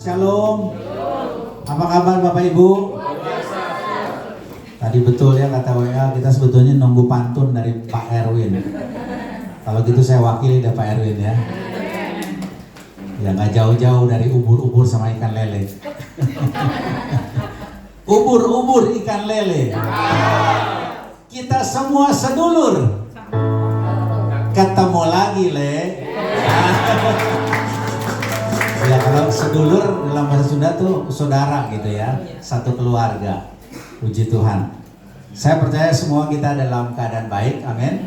Shalom. Apa kabar Bapak Ibu? Tadi betul ya kata WA, kita sebetulnya nunggu pantun dari Pak Erwin. Kalau gitu saya wakili dari Pak Erwin ya. Ya nggak jauh-jauh dari ubur-ubur sama ikan lele. Ubur-ubur ikan lele. Kita semua sedulur. Ketemu lagi Le. Ya kalau sedulur dalam bahasa Sunda tuh saudara gitu ya, satu keluarga. Puji Tuhan. Saya percaya semua kita dalam keadaan baik, amin.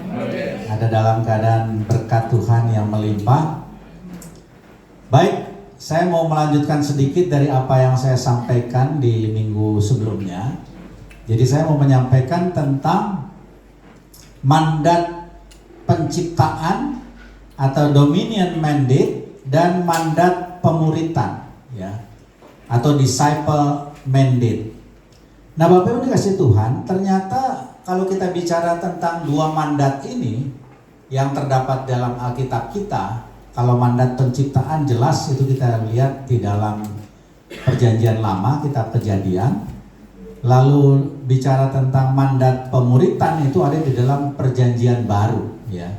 Ada dalam keadaan berkat Tuhan yang melimpah. Baik, saya mau melanjutkan sedikit dari apa yang saya sampaikan di minggu sebelumnya. Jadi saya mau menyampaikan tentang mandat penciptaan atau dominion mandate dan mandat pemuritan, ya, atau disciple mandate. Nah, Bapak Ibu dikasih Tuhan, ternyata kalau kita bicara tentang dua mandat ini yang terdapat dalam Alkitab kita, kalau mandat penciptaan jelas itu kita lihat di dalam Perjanjian Lama, kitab Kejadian. Lalu bicara tentang mandat pemuritan itu ada di dalam Perjanjian Baru, ya.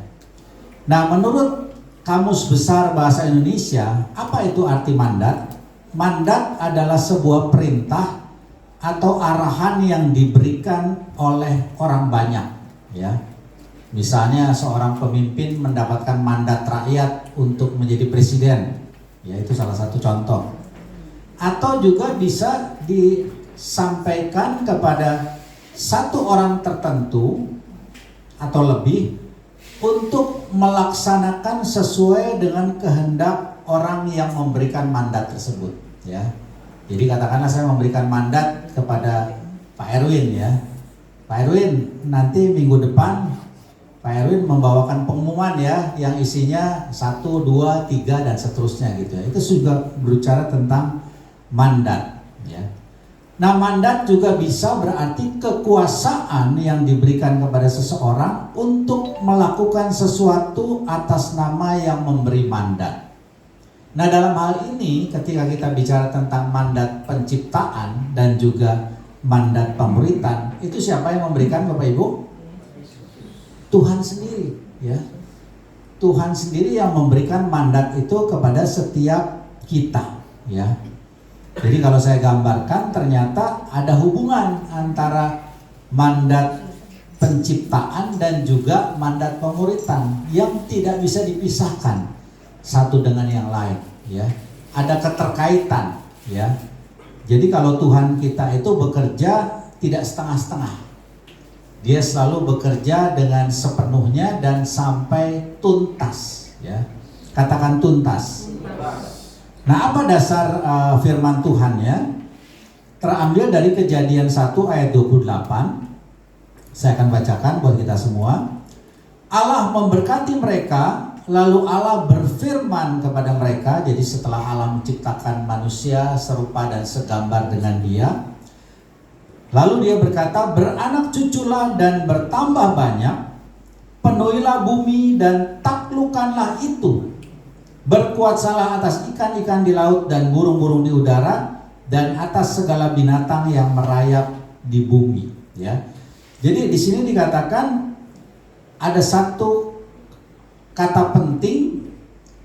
Nah, menurut Kamus Besar Bahasa Indonesia, apa itu arti mandat? Mandat adalah sebuah perintah atau arahan yang diberikan oleh orang banyak, ya. Misalnya seorang pemimpin mendapatkan mandat rakyat untuk menjadi presiden, ya itu salah satu contoh. Atau juga bisa disampaikan kepada satu orang tertentu atau lebih untuk melaksanakan sesuai dengan kehendak orang yang memberikan mandat tersebut, ya. Jadi katakanlah saya memberikan mandat kepada Pak Erwin, ya. Pak Erwin, nanti minggu depan Pak Erwin membawakan pengumuman ya yang isinya 1, 2, 3 dan seterusnya gitu ya. Itu juga berbicara tentang mandat, ya. Nah, mandat juga bisa berarti kekuasaan yang diberikan kepada seseorang untuk melakukan sesuatu atas nama yang memberi mandat. Nah, dalam hal ini ketika kita bicara tentang mandat penciptaan dan juga mandat pemuritan, itu siapa yang memberikan, Bapak Ibu? Tuhan sendiri, ya. Tuhan sendiri yang memberikan mandat itu kepada setiap kita, ya. Jadi kalau saya gambarkan ternyata ada hubungan antara mandat penciptaan dan juga mandat pemuritan yang tidak bisa dipisahkan satu dengan yang lain, ya. Ada keterkaitan, ya. Jadi kalau Tuhan kita itu bekerja tidak setengah-setengah. Dia selalu bekerja dengan sepenuhnya dan sampai tuntas, ya. Katakan tuntas. Nah, apa dasar firman Tuhan ya? Terambil dari Kejadian 1 ayat 28. Saya akan bacakan buat kita semua. Allah memberkati mereka, lalu Allah berfirman kepada mereka. Jadi setelah Allah menciptakan manusia serupa dan segambar dengan dia, lalu dia berkata, beranak cuculah dan bertambah banyak, penuhilah bumi dan taklukkanlah itu. Berkuasalah atas ikan-ikan di laut dan burung-burung di udara dan atas segala binatang yang merayap di bumi, ya. Jadi di sini dikatakan ada satu kata penting,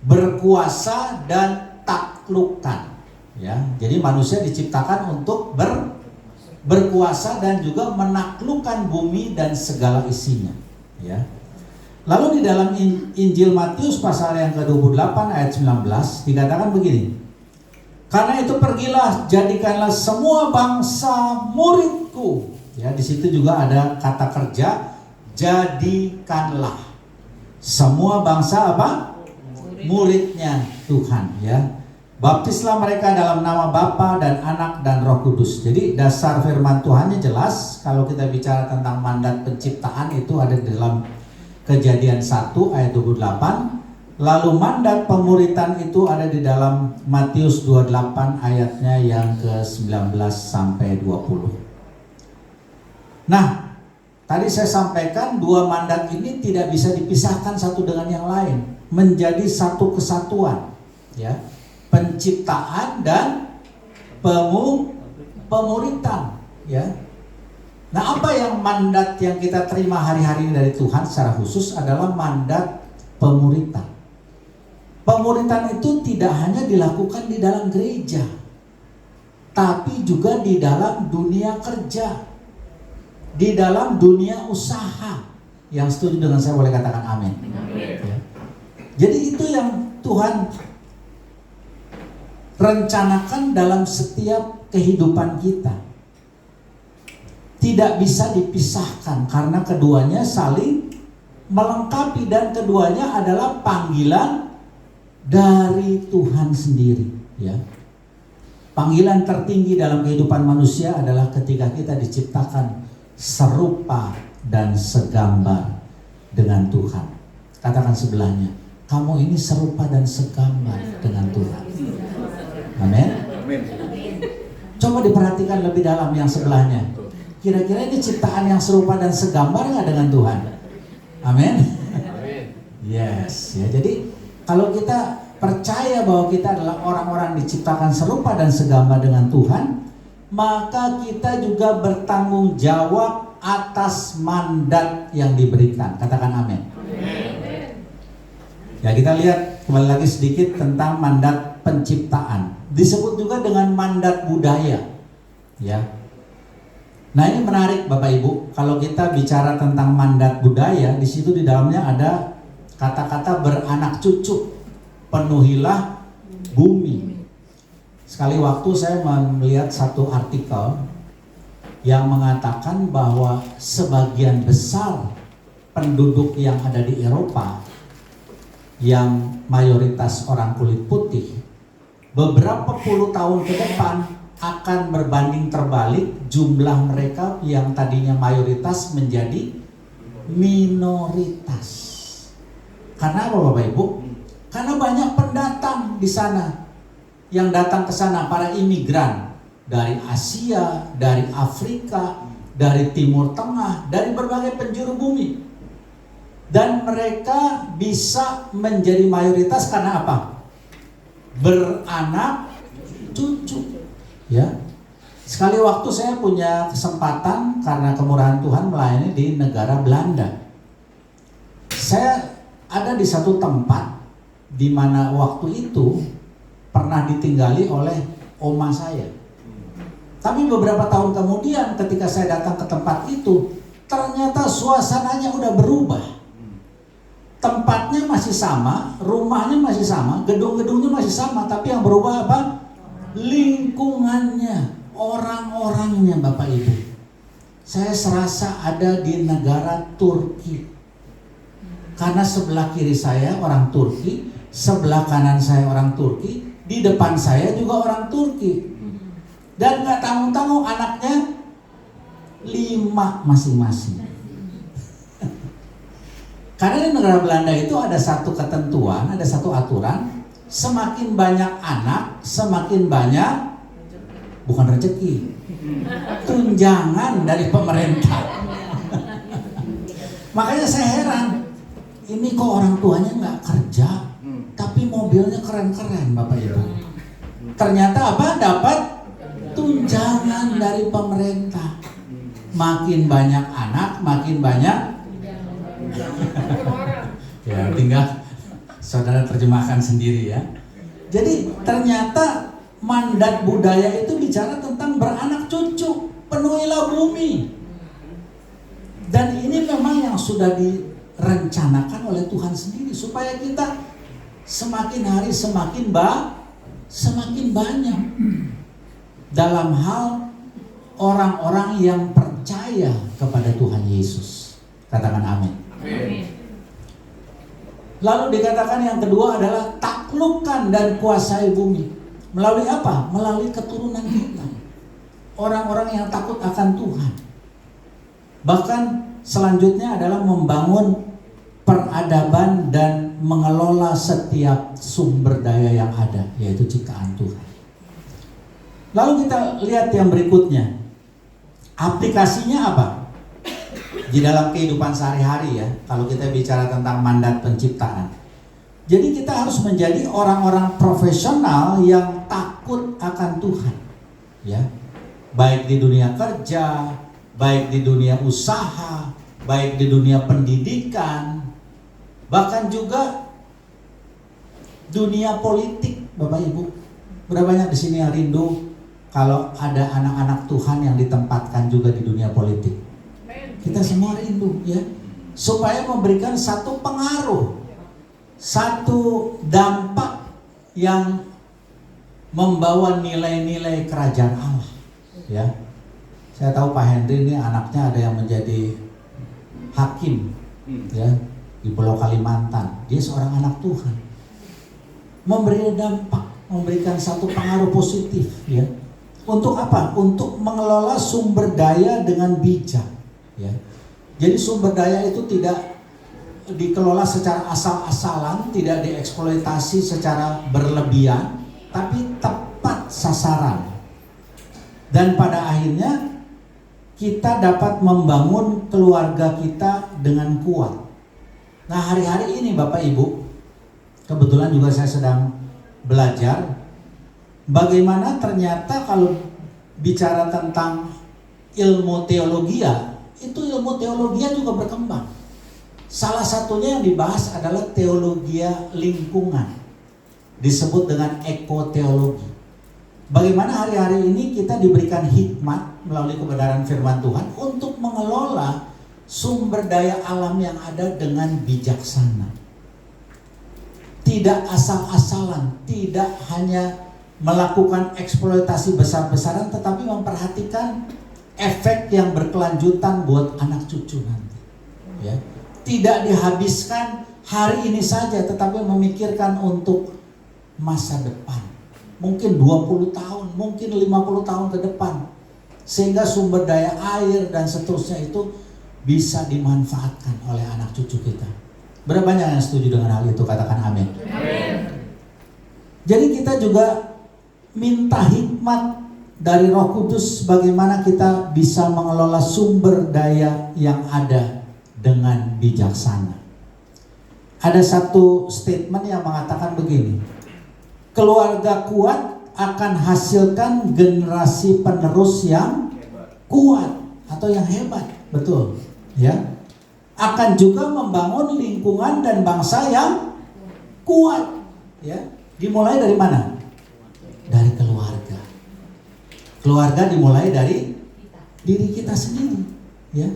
berkuasa dan taklukkan, ya. Jadi manusia diciptakan untuk berkuasa dan juga menaklukkan bumi dan segala isinya, ya. Lalu di dalam Injil Matius pasal yang ke-28 ayat 19 dikatakan begini. Karena itu pergilah, jadikanlah semua bangsa muridku. Ya, di situ juga ada kata kerja, jadikanlah. Semua bangsa apa? Muridnya Tuhan, ya. Baptislah mereka dalam nama Bapa dan Anak dan Roh Kudus. Jadi dasar firman Tuhannya jelas. Kalau kita bicara tentang mandat penciptaan itu ada di dalam Kejadian 1 ayat 28. Lalu mandat pemuritan itu ada di dalam Matius 28 ayatnya yang ke-19 sampai 20. Nah, tadi saya sampaikan dua mandat ini tidak bisa dipisahkan satu dengan yang lain, menjadi satu kesatuan, ya. penciptaan dan pemuritan, ya. Nah, apa yang mandat yang kita terima hari-hari ini dari Tuhan secara khusus adalah mandat pemuritan. Pemuritan itu tidak hanya dilakukan di dalam gereja, tapi juga di dalam dunia kerja, di dalam dunia usaha. Yang setuju dengan saya boleh katakan amin. Ya. Jadi itu yang Tuhan rencanakan dalam setiap kehidupan kita. Tidak bisa dipisahkan karena keduanya saling melengkapi dan keduanya adalah panggilan dari Tuhan sendiri, ya. Panggilan tertinggi dalam kehidupan manusia adalah ketika kita diciptakan serupa dan segambar dengan Tuhan. Katakan sebelahnya, kamu ini serupa dan segambar dengan Tuhan. Amin. Coba diperhatikan lebih dalam yang sebelahnya. Kira-kira ini ciptaan yang serupa dan segambar nggak dengan Tuhan? Amin. Yes, ya. Jadi kalau kita percaya bahwa kita adalah orang-orang diciptakan serupa dan segambar dengan Tuhan, maka kita juga bertanggung jawab atas mandat yang diberikan. Katakan amin. Ya, kita lihat kembali lagi sedikit tentang mandat penciptaan. Disebut juga dengan mandat budaya, ya. Nah, ini menarik Bapak Ibu, kalau kita bicara tentang mandat budaya, di situ di dalamnya ada kata-kata beranak cucu, penuhilah bumi. Sekali waktu saya melihat satu artikel yang mengatakan bahwa sebagian besar penduduk yang ada di Eropa yang mayoritas orang kulit putih, beberapa puluh tahun ke depan akan berbanding terbalik, jumlah mereka yang tadinya mayoritas menjadi minoritas. Karena apa Bapak Ibu? Karena banyak pendatang di sana yang datang ke sana, para imigran dari Asia, dari Afrika, dari Timur Tengah, dari berbagai penjuru bumi. Dan mereka bisa menjadi mayoritas karena apa? Beranak cucu. Ya, sekali waktu saya punya kesempatan karena kemurahan Tuhan melayani di negara Belanda. Saya ada di satu tempat di mana waktu itu pernah ditinggali oleh oma saya. Tapi beberapa tahun kemudian ketika saya datang ke tempat itu, ternyata suasananya udah berubah. Tempatnya masih sama, rumahnya masih sama, gedung-gedungnya masih sama, tapi yang berubah apa? Lingkungannya, orang-orangnya Bapak Ibu. Saya serasa ada di negara Turki. Karena sebelah kiri saya orang Turki, sebelah kanan saya orang Turki, di depan saya juga orang Turki. Dan gak tanggung-tanggung anaknya 5 masing-masing. Karena di negara Belanda itu ada satu ketentuan, ada satu aturan, semakin banyak anak, semakin banyak, bukan rezeki, tunjangan dari pemerintah. Makanya saya heran, ini kok orang tuanya nggak kerja, tapi mobilnya keren-keren Bapak Ibu. Ternyata apa? Dapat tunjangan dari pemerintah. Makin banyak anak, makin banyak. Ya, tinggal saudara terjemahkan sendiri ya. Jadi ternyata mandat budaya itu bicara tentang beranak cucu, penuhilah bumi. Dan ini memang yang sudah direncanakan oleh Tuhan sendiri supaya kita semakin hari semakin banyak dalam hal orang-orang yang percaya kepada Tuhan Yesus. Katakan amin. Amin. Lalu dikatakan yang kedua adalah taklukkan dan kuasai bumi. Melalui apa? Melalui keturunan kita. Orang-orang yang takut akan Tuhan. Bahkan selanjutnya adalah membangun peradaban dan mengelola setiap sumber daya yang ada, yaitu ciptaan Tuhan. Lalu kita lihat yang berikutnya. Aplikasinya apa? Di dalam kehidupan sehari-hari ya, kalau kita bicara tentang mandat penciptaan. Jadi kita harus menjadi orang-orang profesional yang takut akan Tuhan, ya. Baik di dunia kerja, baik di dunia usaha, baik di dunia pendidikan, bahkan juga dunia politik, Bapak Ibu. Berapa banyak di sini yang rindu kalau ada anak-anak Tuhan yang ditempatkan juga di dunia politik? Kita semua rindu, ya, supaya memberikan satu pengaruh, satu dampak yang membawa nilai-nilai kerajaan Allah, ya. Saya tahu Pak Henry ini anaknya ada yang menjadi hakim, ya, di Pulau Kalimantan. Dia seorang anak Tuhan, memberi dampak, memberikan satu pengaruh positif, ya. Untuk apa? Untuk mengelola sumber daya dengan bijak, ya. Jadi sumber daya itu tidak dikelola secara asal-asalan, tidak dieksploitasi secara berlebihan, tapi tepat sasaran. Dan pada akhirnya kita dapat membangun keluarga kita dengan kuat. Nah, hari-hari ini Bapak Ibu, kebetulan juga saya sedang belajar bagaimana ternyata kalau bicara tentang ilmu teologia, itu ilmu teologia juga berkembang. Salah satunya yang dibahas adalah teologia lingkungan, disebut dengan ekoteologi. Bagaimana hari-hari ini kita diberikan hikmat melalui kebenaran firman Tuhan untuk mengelola sumber daya alam yang ada dengan bijaksana. Tidak asal-asalan, tidak hanya melakukan eksploitasi besar-besaran, tetapi memperhatikan efek yang berkelanjutan buat anak cucu nanti, ya. Tidak dihabiskan hari ini saja, tetapi memikirkan untuk masa depan. Mungkin 20 tahun, mungkin 50 tahun ke depan. Sehingga sumber daya air dan seterusnya itu bisa dimanfaatkan oleh anak cucu kita. Berapa banyak yang setuju dengan hal itu? Katakan amin. Amin. Jadi kita juga minta hikmat dari Roh Kudus bagaimana kita bisa mengelola sumber daya yang ada dengan bijaksana. Ada satu statement yang mengatakan begini: keluarga kuat akan hasilkan generasi penerus yang kuat atau yang hebat, betul, ya. Akan juga membangun lingkungan dan bangsa yang kuat, ya. Dimulai dari mana? Dari keluarga. Keluarga dimulai dari diri kita sendiri, ya.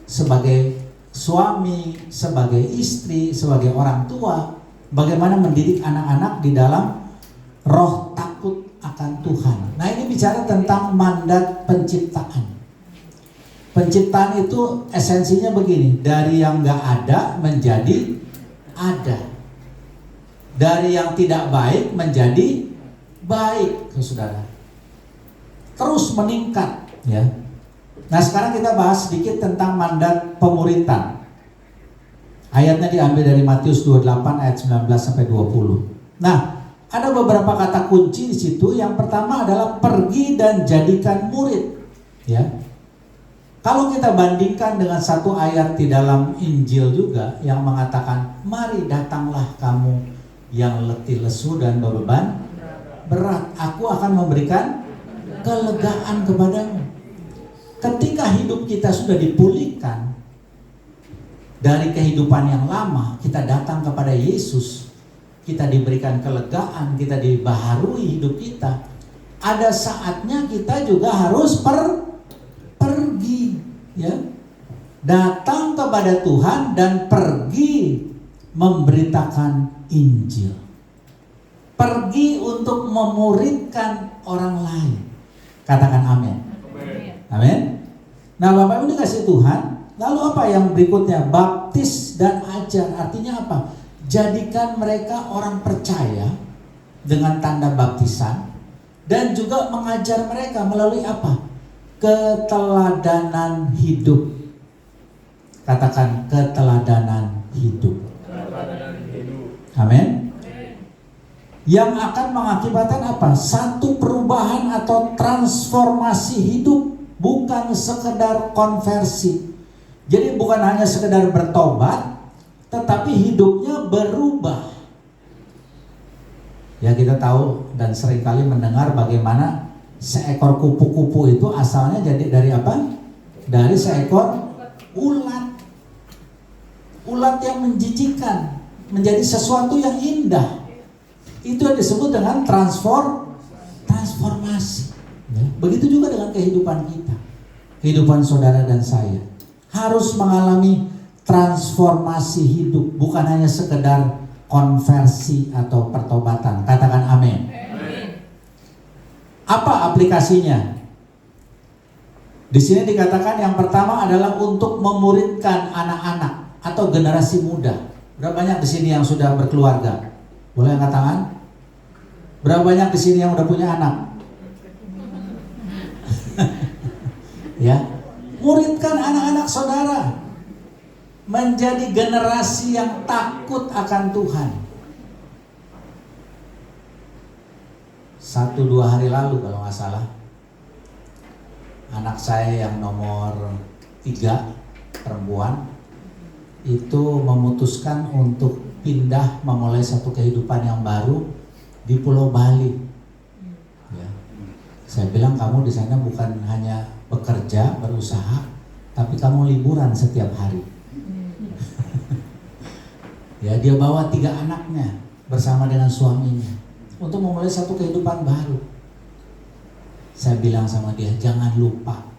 Sebagai suami, sebagai istri, sebagai orang tua, bagaimana mendidik anak-anak di dalam roh takut akan Tuhan. Nah, ini bicara tentang mandat penciptaan. Penciptaan itu esensinya begini: dari yang gak ada menjadi ada, dari yang tidak baik menjadi baik, saudara. Terus meningkat, ya. Nah, sekarang kita bahas sedikit tentang mandat pemuritan. Ayatnya diambil dari Matius 28 ayat 19 sampai 20. Nah, ada beberapa kata kunci di situ. Yang pertama adalah pergi dan jadikan murid, ya. Kalau kita bandingkan dengan satu ayat di dalam Injil juga yang mengatakan, mari datanglah kamu yang letih lesu dan beban berat, aku akan memberikan kelegaan kepadamu. Ketika hidup kita sudah dipulihkan dari kehidupan yang lama, kita datang kepada Yesus, kita diberikan kelegaan, kita dibaharui hidup kita. Ada saatnya kita juga harus pergi, ya. Datang kepada Tuhan dan pergi memberitakan Injil. Pergi untuk memuridkan orang lain. Katakan amin. Amin. Nah, Bapak Ibu dikasih Tuhan, lalu apa yang berikutnya? Baptis dan ajar. Artinya apa? Jadikan mereka orang percaya dengan tanda baptisan, dan juga mengajar mereka melalui apa? Keteladanan hidup. Katakan keteladanan hidup. Amin. Yang akan mengakibatkan apa? Satu perubahan atau transformasi hidup, bukan sekedar konversi. Jadi bukan hanya sekedar bertobat, tetapi hidupnya berubah. Ya, kita tahu dan seringkali mendengar bagaimana seekor kupu-kupu itu asalnya jadi dari apa? Dari seekor ulat. Ulat yang menjijikkan menjadi sesuatu yang indah. Itu yang disebut dengan transformasi. Ya. Begitu juga dengan kehidupan kita. Kehidupan saudara dan saya harus mengalami transformasi hidup, bukan hanya sekedar konversi atau pertobatan. Katakan amin. Apa aplikasinya? Di sini dikatakan yang pertama adalah untuk memuridkan anak-anak atau generasi muda. Berapa banyak di sini yang sudah berkeluarga? Boleh angkat tangan? Berapa banyak di sini yang udah punya anak? Ya, muridkan anak-anak saudara menjadi generasi yang takut akan Tuhan. 1-2 hari lalu kalau nggak salah, anak saya yang nomor 3 perempuan itu memutuskan untuk pindah memulai satu kehidupan yang baru di Pulau Bali. Ya. Saya bilang kamu di sana bukan hanya bekerja, berusaha, tapi kamu liburan setiap hari. Ya, dia bawa 3 anaknya bersama dengan suaminya untuk memulai satu kehidupan baru. Saya bilang sama dia, jangan lupa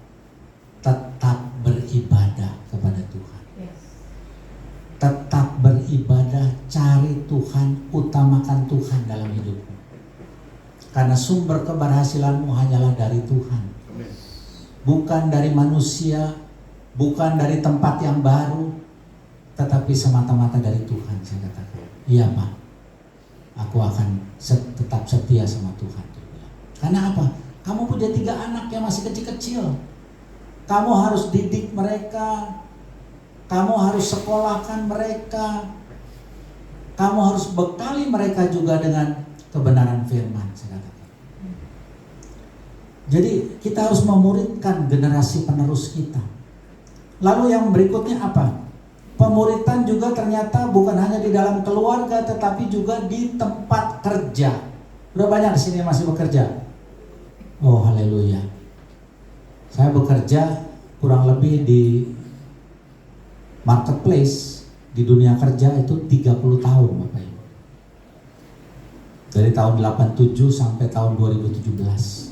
tetap beribadah kepada Tuhan. Tetap beribadah, cari Tuhan, utamakan Tuhan dalam hidupmu. Karena sumber keberhasilanmu hanyalah dari Tuhan. Bukan dari manusia, bukan dari tempat yang baru, tetapi semata-mata dari Tuhan. Saya katakan, iya Pak, aku akan tetap setia sama Tuhan. Karena apa? Kamu punya 3 anak yang masih kecil-kecil. Kamu harus didik mereka, kamu harus sekolahkan mereka, kamu harus bekali mereka juga dengan kebenaran firman. Saya katakan. Jadi kita harus memuridkan generasi penerus kita. Lalu yang berikutnya apa? Pemuridan juga ternyata bukan hanya di dalam keluarga, tetapi juga di tempat kerja. Berapa banyak di sini yang masih bekerja? Oh haleluya. Saya bekerja kurang lebih di marketplace, di dunia kerja itu 30 tahun Bapak Ibu. Dari tahun 87 sampai tahun 2017.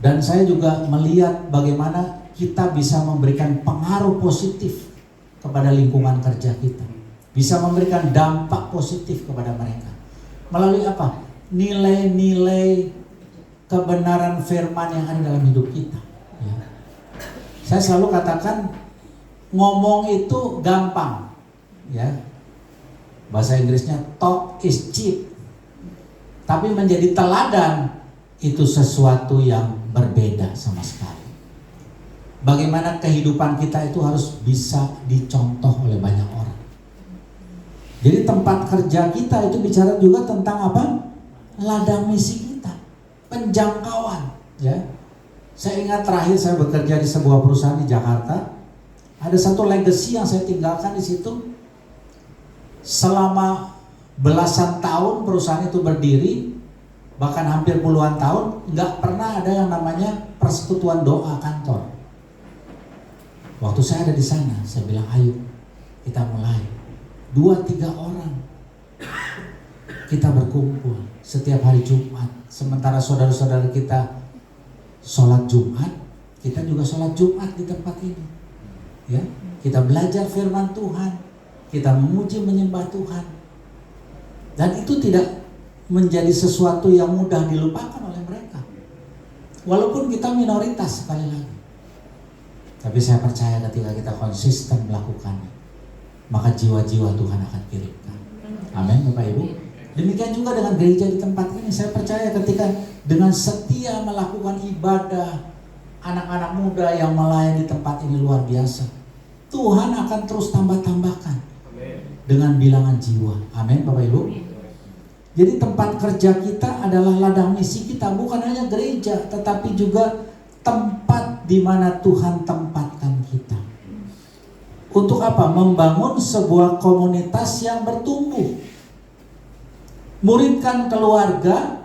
Dan saya juga melihat bagaimana kita bisa memberikan pengaruh positif kepada lingkungan kerja kita. Bisa memberikan dampak positif kepada mereka. Melalui apa? Nilai-nilai kebenaran firman yang ada dalam hidup kita. Ya. Saya selalu katakan, ngomong itu gampang. Ya. Bahasa Inggrisnya talk is cheap. Tapi menjadi teladan itu sesuatu yang berbeda sama sekali. Bagaimana kehidupan kita itu harus bisa dicontoh oleh banyak orang. Jadi tempat kerja kita itu bicara juga tentang apa? Ladang misi kita, penjangkauan. Ya, saya ingat terakhir saya bekerja di sebuah perusahaan di Jakarta. Ada satu legacy yang saya tinggalkan di situ. Selama belasan tahun perusahaan itu berdiri, bahkan hampir puluhan tahun, nggak pernah ada yang namanya persekutuan doa kantor. Waktu saya ada di sana, saya bilang ayo kita mulai. 2-3 orang kita berkumpul setiap hari Jumat. Sementara saudara-saudara kita sholat Jumat, kita juga sholat Jumat di tempat ini. Ya, kita belajar firman Tuhan, kita memuji menyembah Tuhan. Dan itu tidak menjadi sesuatu yang mudah dilupakan oleh mereka. Walaupun kita minoritas sekali lagi. Tapi saya percaya ketika kita konsisten melakukannya, maka jiwa-jiwa Tuhan akan kirimkan. Amin Bapak Ibu. Demikian juga dengan gereja di tempat ini. Saya percaya ketika dengan setia melakukan ibadah, anak-anak muda yang melayani di tempat ini luar biasa, Tuhan akan terus tambah-tambahkan dengan bilangan jiwa. Amin Bapak Ibu. Jadi tempat kerja kita adalah ladang misi kita, bukan hanya gereja, tetapi juga tempat di mana Tuhan tempatkan kita. Untuk apa? Membangun sebuah komunitas yang bertumbuh. muridkan keluarga,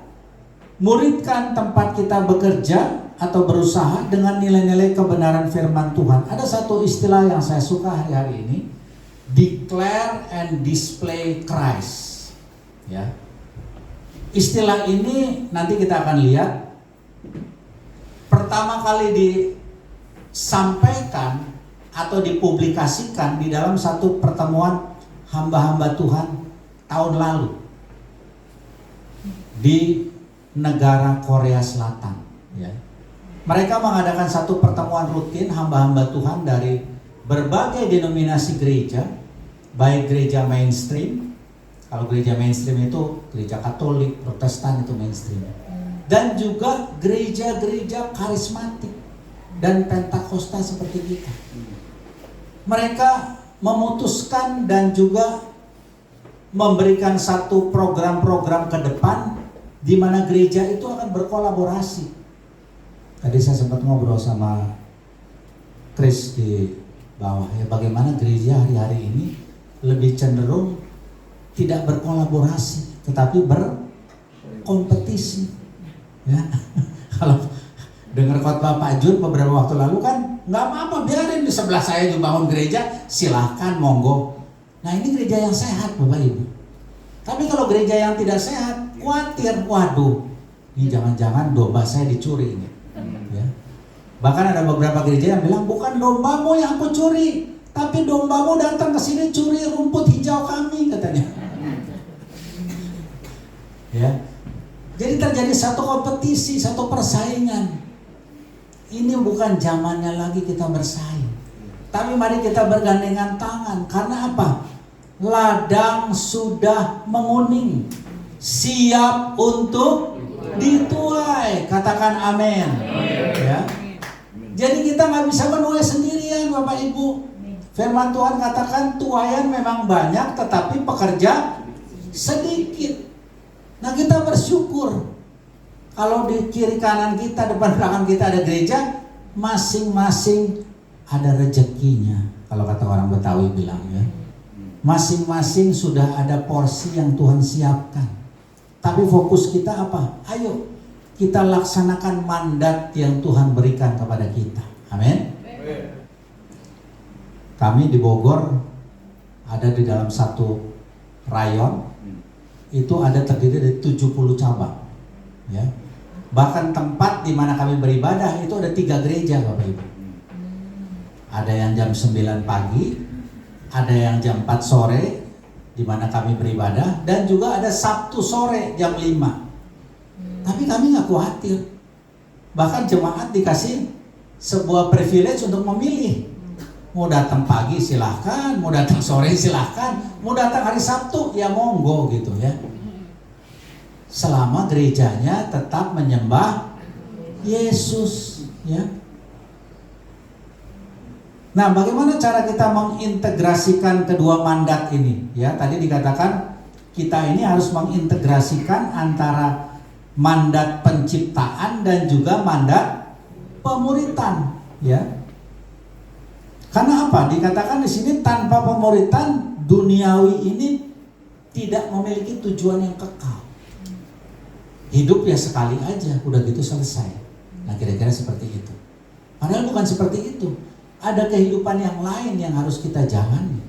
muridkan tempat kita bekerja atau berusaha dengan nilai-nilai kebenaran firman Tuhan. Ada satu istilah yang saya suka hari-hari ini, declare and display Christ. Ya. Istilah ini nanti kita akan lihat pertama kali disampaikan atau dipublikasikan di dalam satu pertemuan hamba-hamba Tuhan tahun lalu di negara Korea Selatan. Ya. Mereka mengadakan satu pertemuan rutin hamba-hamba Tuhan dari berbagai denominasi gereja, baik gereja mainstream. Kalau gereja mainstream itu gereja Katolik, Protestan itu mainstream. Dan juga gereja-gereja karismatik dan Pentakosta seperti kita. Mereka memutuskan dan juga memberikan satu program-program ke depan di mana gereja itu akan berkolaborasi. Tadi saya sempat ngobrol sama Chris di bawah, ya, bagaimana gereja hari-hari ini lebih cenderung tidak berkolaborasi tetapi berkompetisi. Ya. Kalau dengar khotbah Pak Jun beberapa waktu lalu kan, nggak apa-apa, biarin di sebelah saya dibangun gereja, silahkan, monggo. Nah, ini gereja yang sehat Bapak Ibu. Tapi kalau gereja yang tidak sehat, khawatir, waduh, ini jangan-jangan domba saya dicuri ini. Ya. Bahkan ada beberapa gereja yang bilang, bukan dombamu yang aku curi, tapi dombamu datang ke sini curi rumput hijau kami, katanya. Ya. Jadi terjadi satu kompetisi, satu persaingan. Ini bukan zamannya lagi kita bersaing. Tapi mari kita bergandengan tangan. Karena apa? Ladang sudah menguning, siap untuk dituai. Katakan amin. Ya. Jadi kita nggak bisa menuai sendirian Bapak Ibu. Firman Tuhan katakan tuaian memang banyak, tetapi pekerja sedikit. Nah, kita bersyukur kalau di kiri kanan kita, depan belakang kita ada gereja, masing-masing ada rezekinya. Kalau kata orang Betawi bilang, ya, masing-masing sudah ada porsi yang Tuhan siapkan. Tapi fokus kita apa? Ayo kita laksanakan mandat yang Tuhan berikan kepada kita. Amin. Kami di Bogor ada di dalam satu rayon. Itu ada terdiri dari 70 cabang, ya. Bahkan tempat di mana kami beribadah itu ada 3 gereja Bapak Ibu. Ada yang jam 9 pagi, ada yang jam 4 sore di mana kami beribadah, dan juga ada Sabtu sore jam 5. Tapi kami nggak khawatir. Bahkan jemaat dikasih sebuah privilege untuk memilih. Mau datang pagi silahkan, mau datang sore silahkan, mau datang hari Sabtu ya monggo gitu ya. Selama gerejanya tetap menyembah Yesus ya. Nah, bagaimana cara kita mengintegrasikan kedua mandat ini? Ya, tadi dikatakan kita ini harus mengintegrasikan antara mandat penciptaan dan juga mandat pemuritan ya. Karena apa? Dikatakan di sini tanpa pemuritan duniawi ini tidak memiliki tujuan yang kekal. Hidup ya sekali aja, udah gitu selesai. Nah, kira-kira seperti itu. Padahal bukan seperti itu. Ada kehidupan yang lain yang harus kita jalani,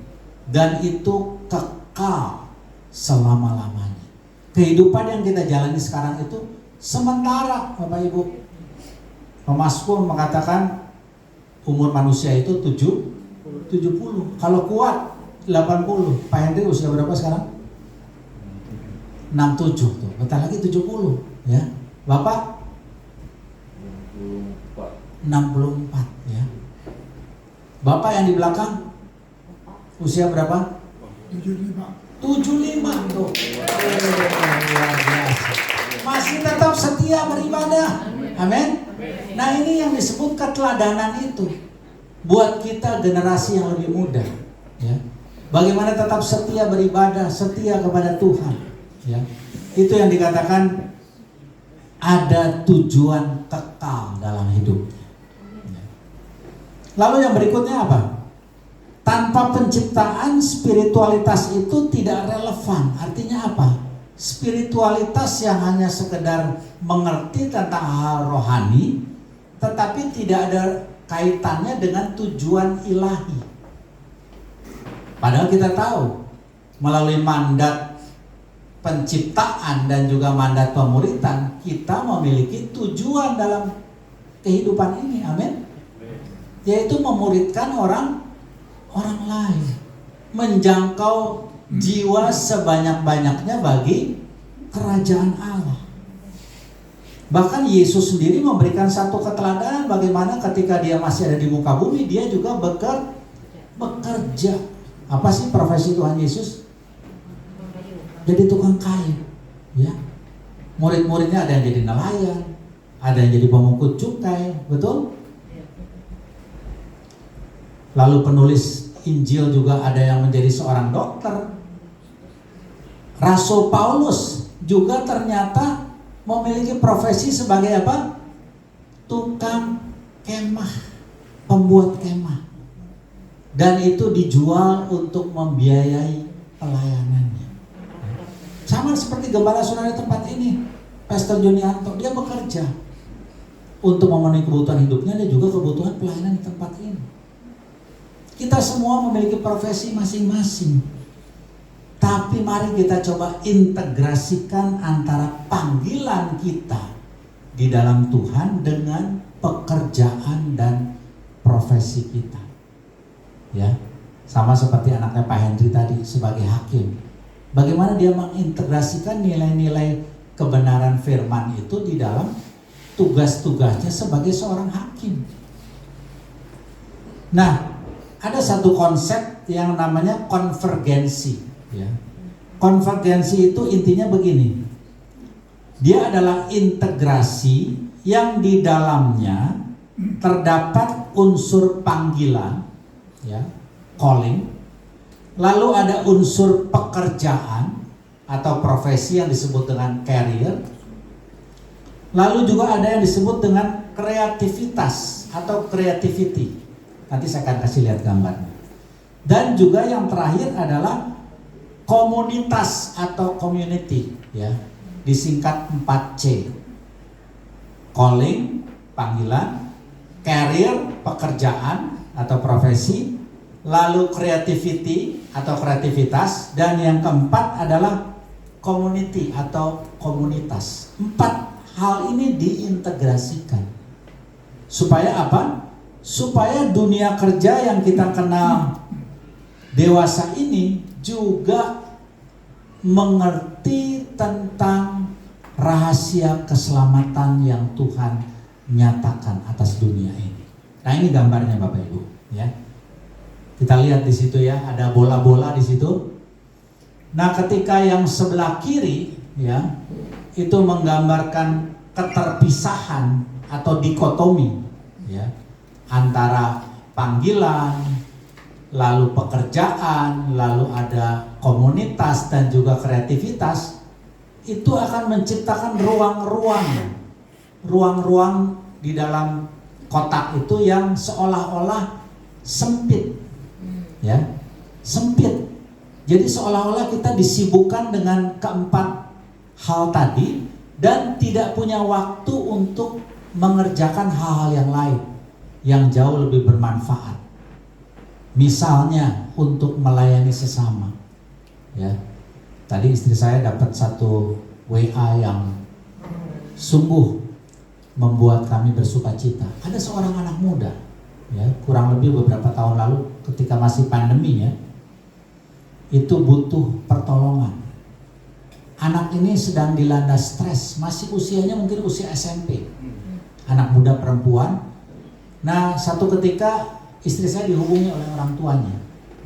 dan itu kekal selama-lamanya. Kehidupan yang kita jalani sekarang itu sementara, Bapak Ibu. Mazmur mengatakan umur manusia itu 70. Kalau kuat 80. Pak Henry usia berapa sekarang? 67 tuh. Bentar lagi 70 ya. Bapak 64 ya. Bapak yang di belakang usia berapa? 75 tuh. Luar biasa. Masih tetap setia beribadah. Amin. Nah, ini yang disebut keteladanan itu buat kita generasi yang lebih muda ya. Bagaimana tetap setia beribadah, setia kepada Tuhan ya. Itu yang dikatakan ada tujuan kekal dalam hidup ya. Lalu yang berikutnya apa? Tanpa penciptaan spiritualitas itu tidak relevan. Artinya apa? spiritualitas yang hanya sekedar mengerti tentang hal rohani, tetapi tidak ada kaitannya dengan tujuan ilahi. Padahal kita tahu melalui mandat penciptaan dan juga mandat pemuritan, kita memiliki tujuan dalam kehidupan ini, amin. Yaitu memuridkan orang lain, menjangkau jiwa sebanyak-banyaknya bagi kerajaan Allah. Bahkan Yesus sendiri memberikan satu keteladanan bagaimana ketika dia masih ada di muka bumi, dia juga bekerja. Apa sih profesi Tuhan Yesus? Jadi tukang kayu, ya. Murid-muridnya ada yang jadi nelayan, ada yang jadi pemungut cukai, betul? Lalu penulis Injil juga ada yang menjadi seorang dokter. Rasul Paulus juga ternyata memiliki profesi sebagai apa? Tukang kemah, pembuat kemah. Dan itu dijual untuk membiayai pelayanannya. Sama seperti gembala saudara tempat ini, Pastor Junianto, dia bekerja untuk memenuhi kebutuhan hidupnya dan juga kebutuhan pelayanan di tempat ini. Kita semua memiliki profesi masing-masing. Tapi mari kita coba integrasikan antara panggilan kita di dalam Tuhan dengan pekerjaan dan profesi kita. Ya, sama seperti anaknya Pak Henry tadi sebagai hakim. Bagaimana dia mengintegrasikan nilai-nilai kebenaran firman itu di dalam tugas-tugasnya sebagai seorang hakim. Nah, ada satu konsep yang namanya konvergensi. Ya. Konvergensi itu intinya begini. Dia adalah integrasi yang di dalamnya terdapat unsur panggilan, ya, calling. Lalu ada unsur pekerjaan atau profesi yang disebut dengan career. Lalu juga ada yang disebut dengan kreativitas atau creativity. Nanti saya akan kasih lihat gambarnya. Dan juga yang terakhir adalah komunitas atau community, ya, disingkat 4C. Calling, panggilan, career, pekerjaan atau profesi, lalu creativity atau kreativitas, dan yang keempat adalah community atau komunitas. 4 hal ini diintegrasikan. Supaya apa? Supaya dunia kerja yang kita kenal dewasa ini juga mengerti tentang rahasia keselamatan yang Tuhan nyatakan atas dunia ini. Nah, ini gambarnya Bapak Ibu, ya. Kita lihat di situ ya, ada bola-bola di situ. Nah, ketika yang sebelah kiri, ya, itu menggambarkan keterpisahan atau dikotomi, ya, antara panggilan, lalu pekerjaan, lalu ada komunitas dan juga kreativitas, itu akan menciptakan ruang-ruang di dalam kotak itu yang seolah-olah sempit, ya, sempit. Jadi seolah-olah kita disibukkan dengan keempat hal tadi dan tidak punya waktu untuk mengerjakan hal-hal yang lain yang jauh lebih bermanfaat. Misalnya untuk melayani sesama, ya. Tadi istri saya dapat satu WA yang sungguh membuat kami bersuka cita. Ada seorang anak muda, ya, kurang lebih beberapa tahun lalu ketika masih pandemi, ya, itu butuh pertolongan. Anak ini sedang dilanda stres, masih usianya mungkin usia SMP, anak muda perempuan. Nah, satu ketika istri saya dihubungi oleh orang tuanya,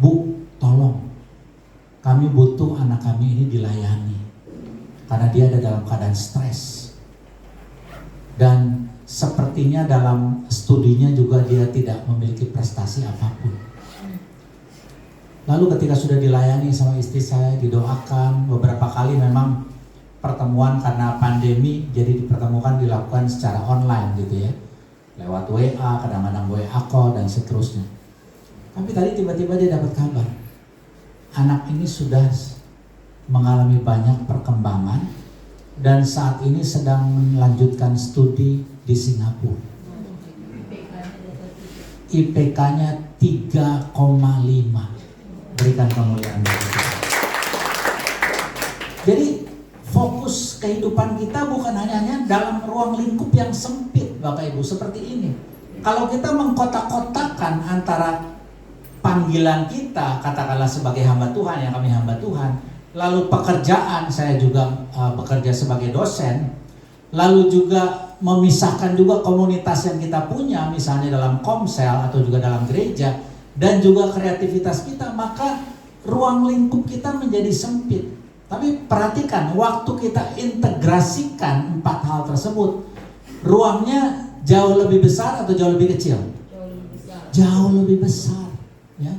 "Bu, tolong, kami butuh anak kami ini dilayani karena dia ada dalam keadaan stres. Dan sepertinya dalam studinya juga dia tidak memiliki prestasi apapun." Lalu ketika sudah dilayani sama istri saya, didoakan, beberapa kali memang pertemuan karena pandemi, jadi dipertemukan dilakukan secara online gitu ya. Lewat WA, kadang-kadang WA call dan seterusnya. Tapi tadi tiba-tiba dia dapat kabar, anak ini sudah mengalami banyak perkembangan dan saat ini sedang melanjutkan studi di Singapura. IPK-nya 3,5. Berikan kemuliaan bagi Tuhan. Jadi fokus kehidupan kita bukan hanya dalam ruang lingkup yang sempit, Bapak Ibu, seperti ini. Kalau kita mengkotak-kotakan antara panggilan kita, katakanlah sebagai hamba Tuhan, yang kami hamba Tuhan, lalu pekerjaan, saya juga bekerja sebagai dosen, lalu juga memisahkan juga komunitas yang kita punya, misalnya dalam komsel atau juga dalam gereja, dan juga kreativitas kita, maka ruang lingkup kita menjadi sempit. Tapi perhatikan, waktu kita integrasikan 4 hal tersebut, ruangnya jauh lebih besar atau jauh lebih kecil? Jauh lebih besar, ya.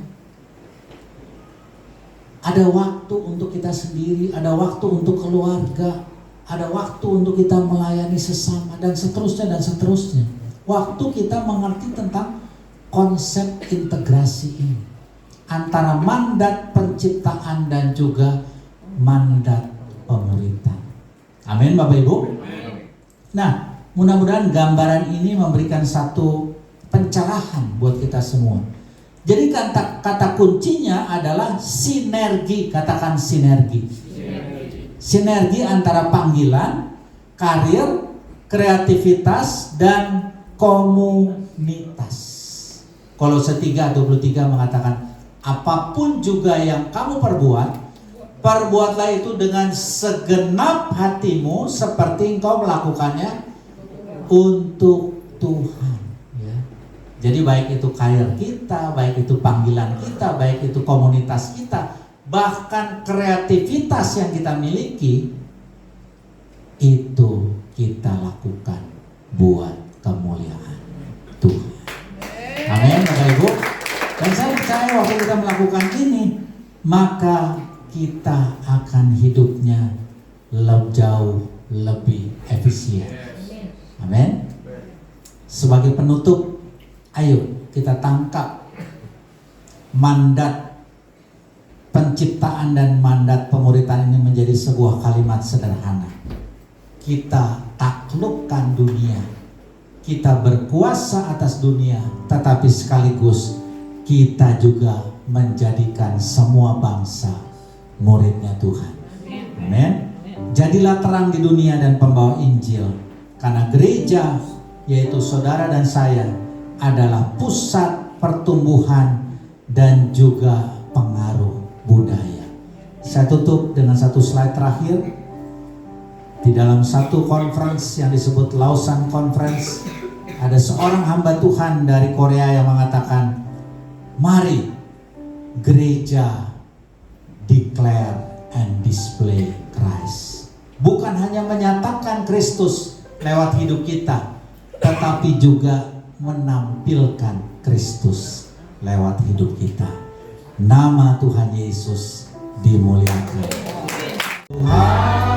Ada waktu untuk kita sendiri, ada waktu untuk keluarga, ada waktu untuk kita melayani sesama, dan seterusnya dan seterusnya. Waktu kita mengerti tentang konsep integrasi ini antara mandat penciptaan dan juga mandat pemuritan. Amin, Bapak Ibu. Nah, mudah-mudahan gambaran ini memberikan satu pencerahan buat kita semua. Jadi kata kuncinya adalah sinergi. Katakan sinergi. Sinergi antara panggilan, karir, kreativitas, dan komunitas. Kolose 3:23 mengatakan, apapun juga yang kamu perbuat, perbuatlah itu dengan segenap hatimu seperti engkau melakukannya untuk Tuhan. Ya. Jadi baik itu karir kita, baik itu panggilan kita, baik itu komunitas kita, bahkan kreativitas yang kita miliki, itu kita lakukan buat kemuliaan Tuhan. Amin, Bapak Ibu. Dan saya percaya waktu kita melakukan ini, maka kita akan hidupnya jauh lebih efisien. Amin. Sebagai penutup, ayo kita tangkap mandat penciptaan dan mandat pemuritan ini menjadi sebuah kalimat sederhana. Kita taklukkan dunia, kita berkuasa atas dunia, tetapi sekaligus kita juga menjadikan semua bangsa muridnya Tuhan. Amin. Jadilah terang di dunia dan pembawa Injil, karena gereja, yaitu saudara dan saya, adalah pusat pertumbuhan dan juga pengaruh budaya. Saya tutup dengan satu slide terakhir. Di dalam satu conference yang disebut Lausanne Conference, ada seorang hamba Tuhan dari Korea yang mengatakan, mari gereja declare and display Christ. Bukan hanya menyatakan Kristus lewat hidup kita, tetapi juga menampilkan Kristus lewat hidup kita. Nama Tuhan Yesus dimuliakan. Tuhan